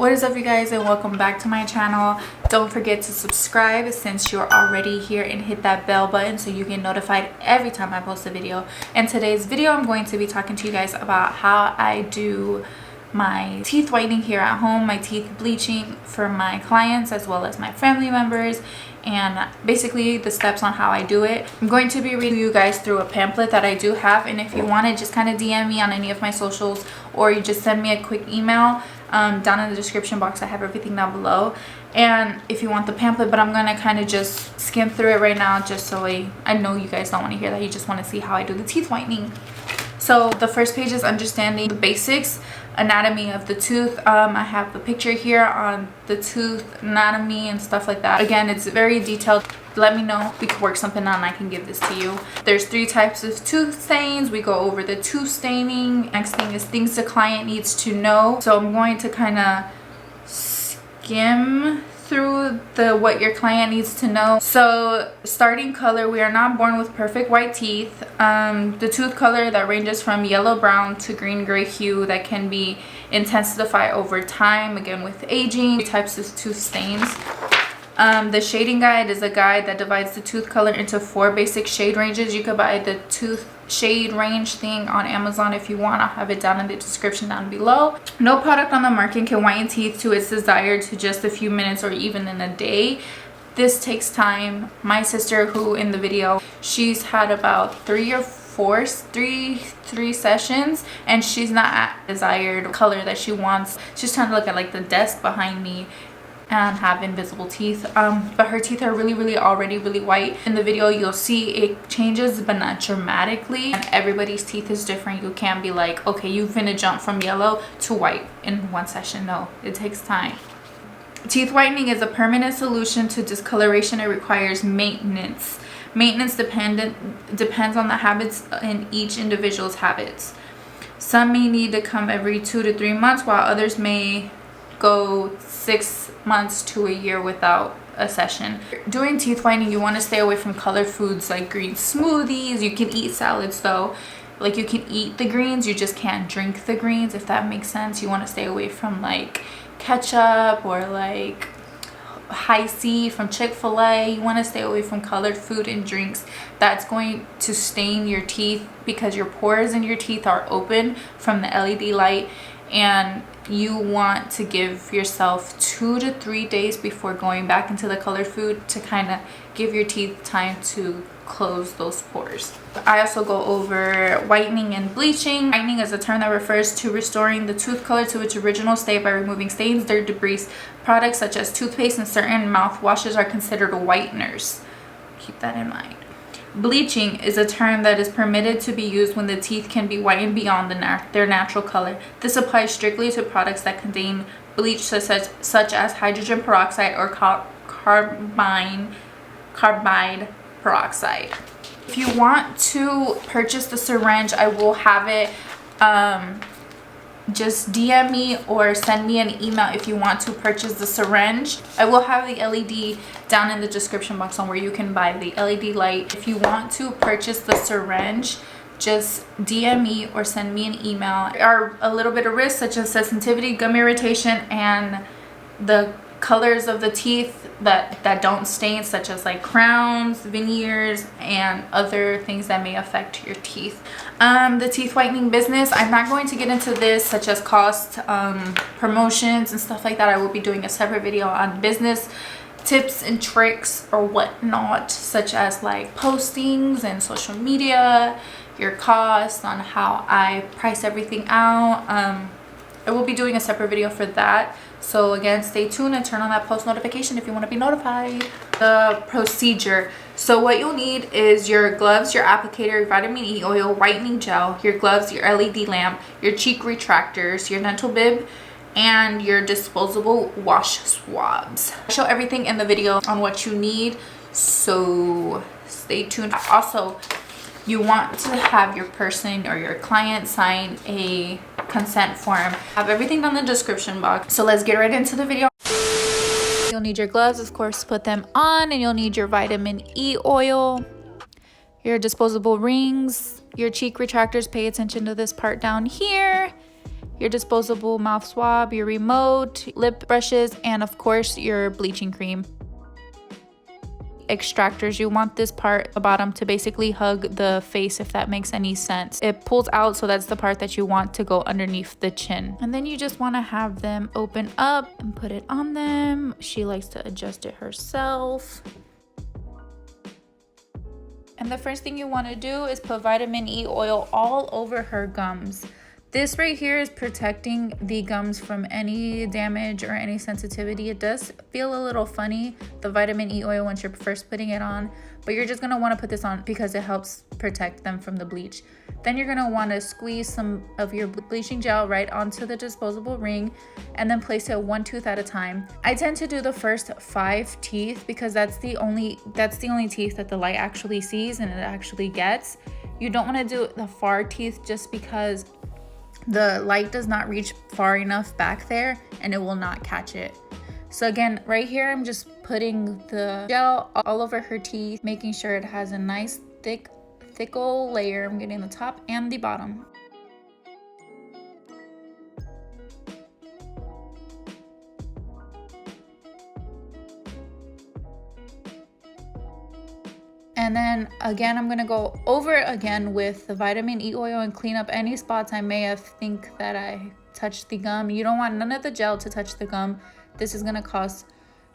What is up, you guys, and welcome back to my channel. Don't forget to subscribe since you're already here, and hit that bell button so you get notified every time I post a video. In today's video, I'm going to be talking to you guys about how I do my teeth whitening here at home, my teeth bleaching for my clients as well as my family members, and basically the steps on how I do it. I'm going to be reading you guys through a pamphlet that I do have, and if you want to just kind of DM me on any of my socials, or you just send me a quick email down in the description box. I have everything down below, and if you want the pamphlet, but I'm gonna kind of just skim through it right now just so I know you guys don't want to hear that, you just want to see how I do the teeth whitening. So the first page is understanding the basics anatomy of the tooth. I have the picture here on the tooth anatomy and stuff like that. Again, it's very detailed. Let me know, we can work something out and I can give this to you. There's 3 types of tooth stains. We go over the tooth staining. Next thing is things the client needs to know. So I'm going to kind of skim through what your client needs to know. So starting color, we are not born with perfect white teeth. The tooth color that ranges from yellow brown to green gray hue that can be intensified over time, again with aging. 3 types of tooth stains. The shading guide is a guide that divides the tooth color into 4 basic shade ranges. You could buy the tooth shade range thing on Amazon if you want. I'll have it down in the description down below. No product on the market can whiten teeth to its desired to just a few minutes or even in a day. This takes time. My sister, who in the video, she's had about 3 sessions, and she's not at desired color that she wants. She's trying to look at like the desk behind me and have invisible teeth, but her teeth are really already really white. In the video you'll see it changes, but not dramatically, and everybody's teeth is different. You can't be like, okay, you're gonna jump from yellow to white in 1 session. No, it takes time. Teeth whitening is a permanent solution to discoloration. It requires maintenance. Maintenance depends on the habits in each individual's habits. Some may need to come every 2 to 3 months, while others may go 6 months to a year without a session. Doing teeth whitening, you want to stay away from colored foods like green smoothies. You can eat salads though, like you can eat the greens, you just can't drink the greens, if that makes sense. You want to stay away from like ketchup or like high C from Chick-fil-A. You want to stay away from colored food and drinks. That's going to stain your teeth because your pores in your teeth are open from the LED light, and you want to give yourself 2 to 3 days before going back into the colored food to kind of give your teeth time to close those pores. I also go over whitening and bleaching. Whitening is a term that refers to restoring the tooth color to its original state by removing stains, dirt, debris. Products such as toothpaste and certain mouthwashes are considered whiteners. Keep that in mind. Bleaching is a term that is permitted to be used when the teeth can be whitened beyond their natural color. This applies strictly to products that contain bleach such as hydrogen peroxide or carbide peroxide. If you want to purchase the syringe, I will have it. Just DM me or send me an email if you want to purchase the syringe. I will have the LED down in the description box on where you can buy the LED light. If you want to purchase the syringe, just DM me or send me an email. There are a little bit of risks such as sensitivity, gum irritation, and the colors of the teeth that don't stain, such as like crowns, veneers, and other things that may affect your teeth. The teeth whitening business, I'm not going to get into this, such as cost, promotions and stuff like that. I will be doing a separate video on business tips and tricks or whatnot, such as like postings and social media, your costs, on how I price everything out. I will be doing a separate video for that. So again, stay tuned and turn on that post notification if you want to be notified. The procedure. So what you'll need is your gloves, your applicator, your vitamin E oil, whitening gel, your gloves, your LED lamp, your cheek retractors, your dental bib, and your disposable wash swabs. I show everything in the video on what you need, so stay tuned. Also, you want to have your person or your client sign a consent form. I have everything down in the description box. So let's get right into the video. You'll need your gloves, of course, put them on, and you'll need your vitamin E oil, your disposable rings, your cheek retractors. Pay attention to this part down here. your disposable mouth swab, your remote, lip brushes, and of course your bleaching cream. Extractors, you want this part, the bottom, to basically hug the face, if that makes any sense. It pulls out, so that's the part that you want to go underneath the chin. And then you just want to have them open up and put it on them. She likes to adjust it herself. And the first thing you want to do is put vitamin E oil all over her gums. This right here is protecting the gums from any damage or any sensitivity. It does feel a little funny, the vitamin E oil, once you're first putting it on, but you're just gonna wanna put this on because it helps protect them from the bleach. Then you're gonna wanna squeeze some of your bleaching gel right onto the disposable ring and then place it one tooth at a time. I tend to do the first 5 teeth because that's the only teeth that the light actually sees and it actually gets. You don't wanna do the far teeth just because the light does not reach far enough back there and it will not catch it. So again, right here, I'm just putting the gel all over her teeth, making sure it has a nice thick old layer. I'm getting the top and the bottom. And then again, I'm gonna go over again with the vitamin E oil and clean up any spots I may have think that I touched the gum. You don't want none of the gel to touch the gum. This is gonna cause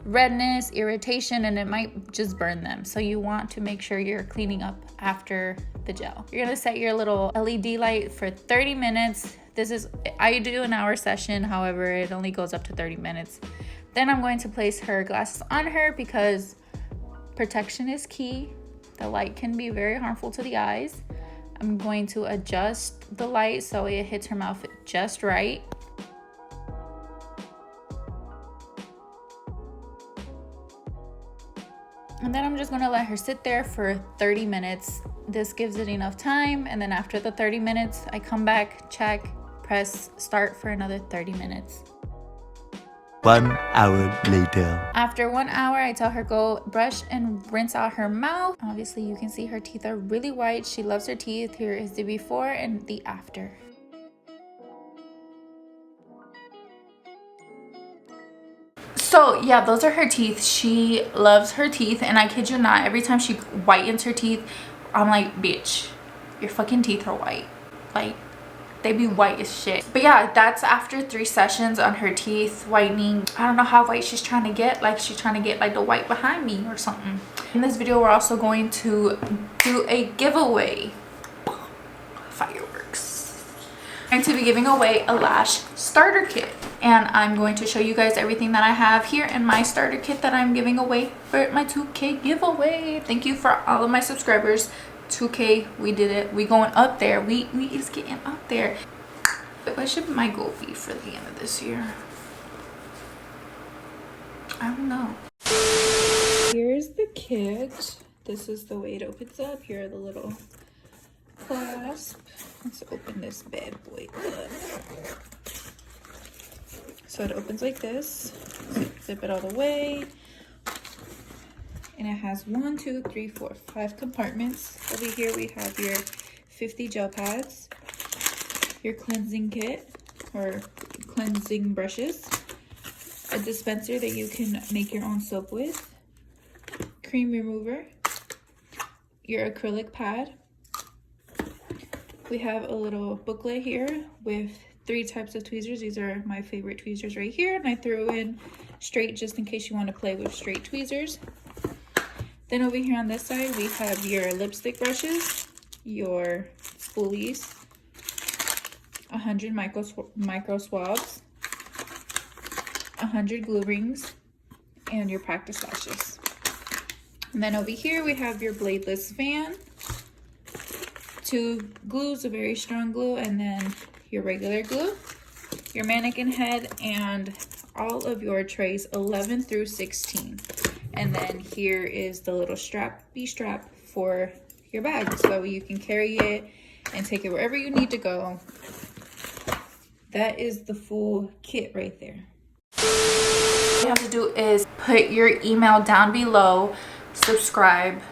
redness, irritation, and it might just burn them. So you want to make sure you're cleaning up after the gel. You're gonna set your little LED light for 30 minutes. I do an hour session, however, it only goes up to 30 minutes. Then I'm going to place her glasses on her because protection is key. The light can be very harmful to the eyes. I'm going to adjust the light so it hits her mouth just right. And then I'm just gonna let her sit there for 30 minutes. This gives it enough time. And then after the 30 minutes, I come back, check, press start for another 30 minutes. 1 hour later. After 1 hour, I tell her go brush and rinse out her mouth. Obviously, you can see her teeth are really white. She loves her teeth. Here is the before and the after. So yeah, those are her teeth. She loves her teeth, and I kid you not, every time she whitens her teeth, I'm like, bitch, your fucking teeth are white. Like, they be white as shit. But yeah, that's after 3 sessions on her teeth whitening. I don't know how white she's trying to get. Like, she's trying to get like the white behind me or something. In this video, we're also going to do a giveaway. Fireworks. I'm going to be giving away a lash starter kit, and I'm going to show you guys everything that I have here in my starter kit that I'm giving away for my 2K giveaway. Thank you for all of my subscribers. 2K, we did it. We going up there. We is getting up there. But what should my goal be for the end of this year? I don't know. Here's the kit. This is the way it opens up. Here are the little clasp. Let's open this bad boy up. So it opens like this. Zip it all the way. And it has 1, 2, 3, 4, 5 compartments. Over here we have your 50 gel pads, your cleansing kit or cleansing brushes, a dispenser that you can make your own soap with, cream remover, your acrylic pad. We have a little booklet here with 3 types of tweezers. These are my favorite tweezers right here, and I threw in straight just in case you want to play with straight tweezers. Then over here on this side, we have your lipstick brushes, your spoolies, 100 micro swabs, 100 glue rings, and your practice lashes. And then over here, we have your bladeless fan, 2 glues, a very strong glue, and then your regular glue, your mannequin head, and all of your trays 11 through 16. And then here is the little strappy strap for your bag, so you can carry it and take it wherever you need to go. That is the full kit right there. All you have to do is put your email down below, subscribe,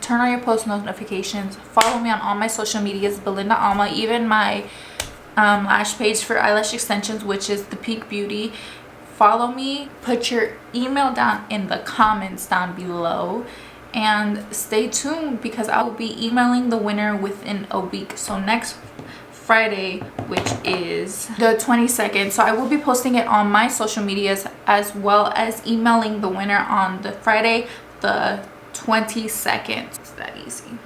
turn on your post notifications, follow me on all my social medias, Belinda Alma, even my lash page for eyelash extensions, which is the Peak Beauty. Follow me, put your email down in the comments down below, and stay tuned because I will be emailing the winner within a week. So next Friday, which is the 22nd, so I will be posting it on my social medias as well as emailing the winner on the Friday the 22nd. It's that easy,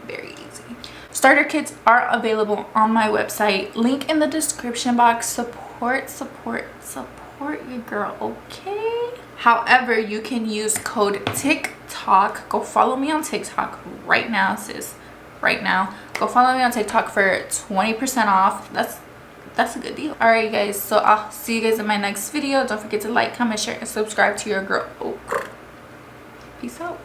very easy. Starter kits are available on my website, link in the description box. Support your girl, okay? However, you can use code TikTok. Go follow me on TikTok right now, sis, right now. Go follow me on TikTok for 20% off. That's a good deal. All right, guys, so I'll see you guys in my next video. Don't forget to like, comment, share, and subscribe to your girl. Oh, peace out.